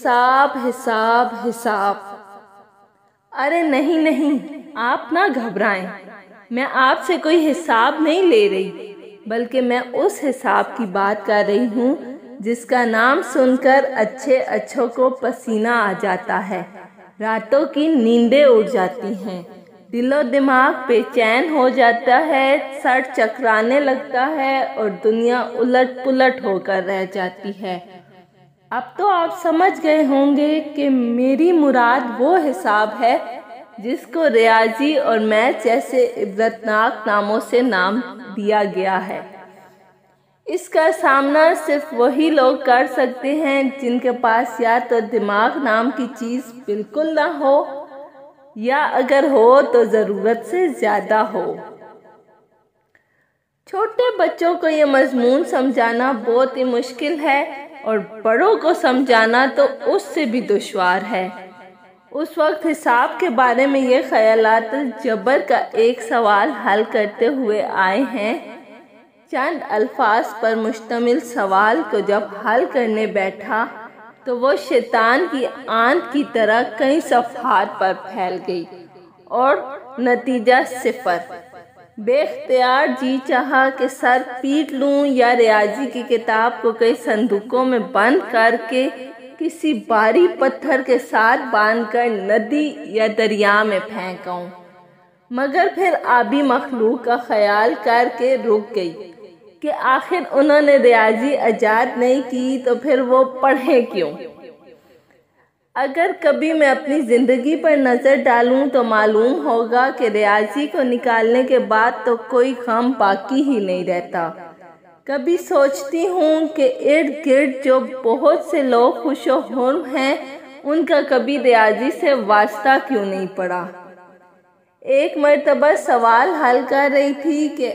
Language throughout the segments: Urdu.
حساب حساب حساب۔ ارے نہیں نہیں، آپ نہ گھبرائیں، میں آپ سے کوئی حساب نہیں لے رہی، بلکہ میں اس حساب کی بات کر رہی ہوں جس کا نام سن کر اچھے اچھوں کو پسینہ آ جاتا ہے، راتوں کی نیندیں اڑ جاتی ہیں، دل و دماغ بے چین ہو جاتا ہے، سر چکرانے لگتا ہے اور دنیا الٹ پلٹ ہو کر رہ جاتی ہے۔ اب تو آپ سمجھ گئے ہوں گے کہ میری مراد وہ حساب ہے جس کو ریاضی اور میتھ جیسے عبرتناک ناموں سے نام دیا گیا ہے۔ اس کا سامنا صرف وہی لوگ کر سکتے ہیں جن کے پاس یا تو دماغ نام کی چیز بالکل نہ ہو، یا اگر ہو تو ضرورت سے زیادہ ہو۔ چھوٹے بچوں کو یہ مضمون سمجھانا بہت ہی مشکل ہے اور بڑوں کو سمجھانا تو اس سے بھی دشوار ہے۔ اس وقت حساب کے بارے میں یہ خیالات الجبر کا ایک سوال حل کرتے ہوئے آئے ہیں۔ چند الفاظ پر مشتمل سوال کو جب حل کرنے بیٹھا تو وہ شیطان کی آنت کی طرح کئی صفحات پر پھیل گئی اور نتیجہ صفر۔ بے اختیار جی چاہا کہ سر پیٹ لوں یا ریاضی کی کتاب کو کئی صندوقوں میں بند کر کے کسی بھاری پتھر کے ساتھ باندھ کر ندی یا دریا میں پھینکوں، مگر پھر آبی مخلوق کا خیال کر کے رک گئی کہ آخر انہوں نے ریاضی ایجاد نہیں کی تو پھر وہ پڑھیں کیوں۔ اگر کبھی میں اپنی زندگی پر نظر ڈالوں تو معلوم ہوگا کہ ریاضی کو نکالنے کے بعد تو کوئی غم باقی ہی نہیں رہتا۔ کبھی سوچتی ہوں کہ ارد گرد جو بہت سے لوگ خوش و خرم ہیں، ان کا کبھی ریاضی سے واسطہ کیوں نہیں پڑا۔ ایک مرتبہ سوال حل کر رہی تھی کہ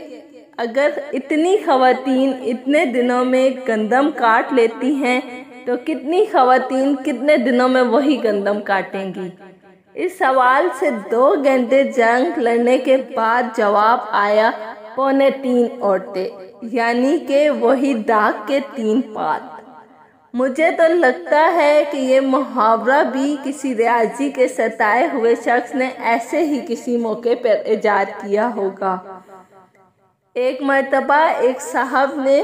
اگر اتنی خواتین اتنے دنوں میں گندم کاٹ لیتی ہیں تو کتنی خواتین کتنے دنوں میں وہی گندم کاٹیں گی۔ اس سوال سے 2 گھنٹے جنگ لڑنے کے بعد جواب آیا 2.25 عورتیں، یعنی کہ وہی داغ کے 3 پات۔ مجھے تو لگتا ہے کہ یہ محاورہ بھی کسی ریاضی کے ستائے ہوئے شخص نے ایسے ہی کسی موقع پر ایجاد کیا ہوگا۔ ایک مرتبہ ایک صاحب نے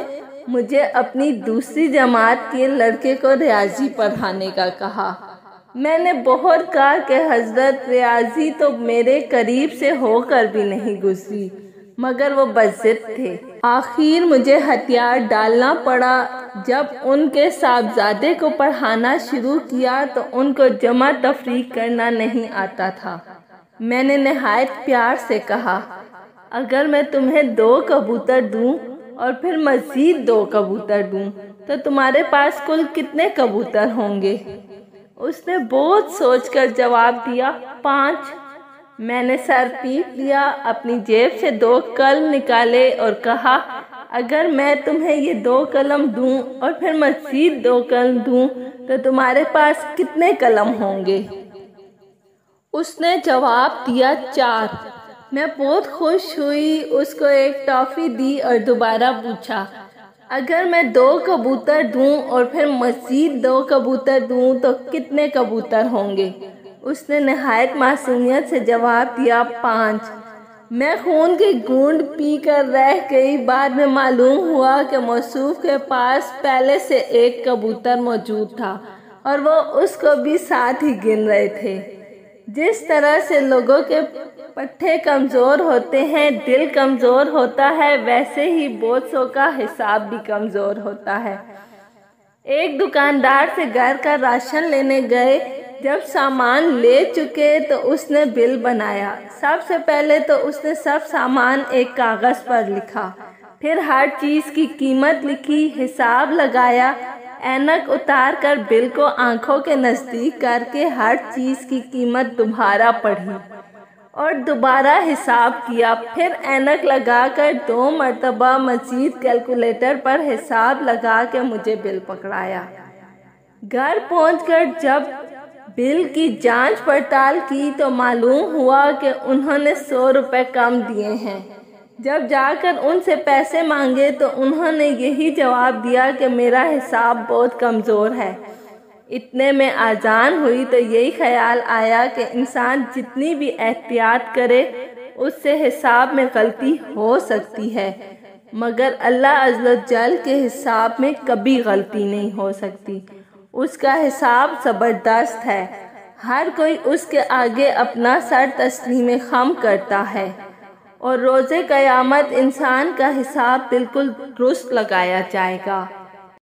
مجھے اپنی دوسری جماعت کے لڑکے کو ریاضی پڑھانے کا کہا۔ میں نے بہت کہا کہ حضرت ریاضی تو میرے قریب سے ہو کر بھی نہیں گزری، مگر وہ بضد تھے۔ آخر مجھے ہتھیار ڈالنا پڑا۔ جب ان کے صاحبزادے کو پڑھانا شروع کیا تو ان کو جمع تفریق کرنا نہیں آتا تھا۔ میں نے نہایت پیار سے کہا، اگر میں تمہیں 2 کبوتر دوں اور پھر مزید 2 کبوتر دوں تو تمہارے پاس کل کتنے کبوتر ہوں گے؟ اس نے بہت سوچ کر جواب دیا، 5۔ میں نے سر پیٹ لیا، اپنی جیب سے 2 قلم نکالے اور کہا، اگر میں تمہیں یہ 2 قلم دوں اور پھر مزید 2 قلم دوں تو تمہارے پاس کتنے قلم ہوں گے؟ اس نے جواب دیا، 4۔ میں بہت خوش ہوئی، اس کو ایک ٹافی دی اور دوبارہ پوچھا، اگر میں 2 کبوتر دوں اور پھر مزید 2 کبوتر دوں تو کتنے کبوتر ہوں گے؟ اس نے نہایت معصومیت سے جواب دیا، 5۔ میں خون کی گھونٹ پی کر رہ گئی۔ بعد میں معلوم ہوا کہ موصوف کے پاس پہلے سے 1 کبوتر موجود تھا اور وہ اس کو بھی ساتھ ہی گن رہے تھے۔ جس طرح سے لوگوں کے پٹھے کمزور ہوتے ہیں، دل کمزور ہوتا ہے، ویسے ہی بہت سو کا حساب بھی کمزور ہوتا ہے۔ ایک دکاندار سے گھر کا راشن لینے گئے۔ جب سامان لے چکے تو اس نے بل بنایا۔ سب سے پہلے تو اس نے سب سامان ایک کاغذ پر لکھا، پھر ہر چیز کی قیمت لکھی، حساب لگایا، اینک اتار کر بل کو آنکھوں کے نزدیک کر کے ہر چیز کی قیمت دوبارہ پڑھی اور دوبارہ حساب کیا، پھر اینک لگا کر 2 مرتبہ مزید کیلکولیٹر پر حساب لگا کے مجھے بل پکڑایا۔ گھر پہنچ کر جب بل کی جانچ پڑتال کی تو معلوم ہوا کہ انہوں نے 100 روپے کم دیے ہیں۔ جب جا کر ان سے پیسے مانگے تو انہوں نے یہی جواب دیا کہ میرا حساب بہت کمزور ہے۔ اتنے میں اذان ہوئی تو یہی خیال آیا کہ انسان جتنی بھی احتیاط کرے اس سے حساب میں غلطی ہو سکتی ہے، مگر اللہ عز و جل کے حساب میں کبھی غلطی نہیں ہو سکتی۔ اس کا حساب زبردست ہے، ہر کوئی اس کے آگے اپنا سر تسلیم خم کرتا ہے، اور روز قیامت انسان کا حساب بالکل درست لگایا جائے گا۔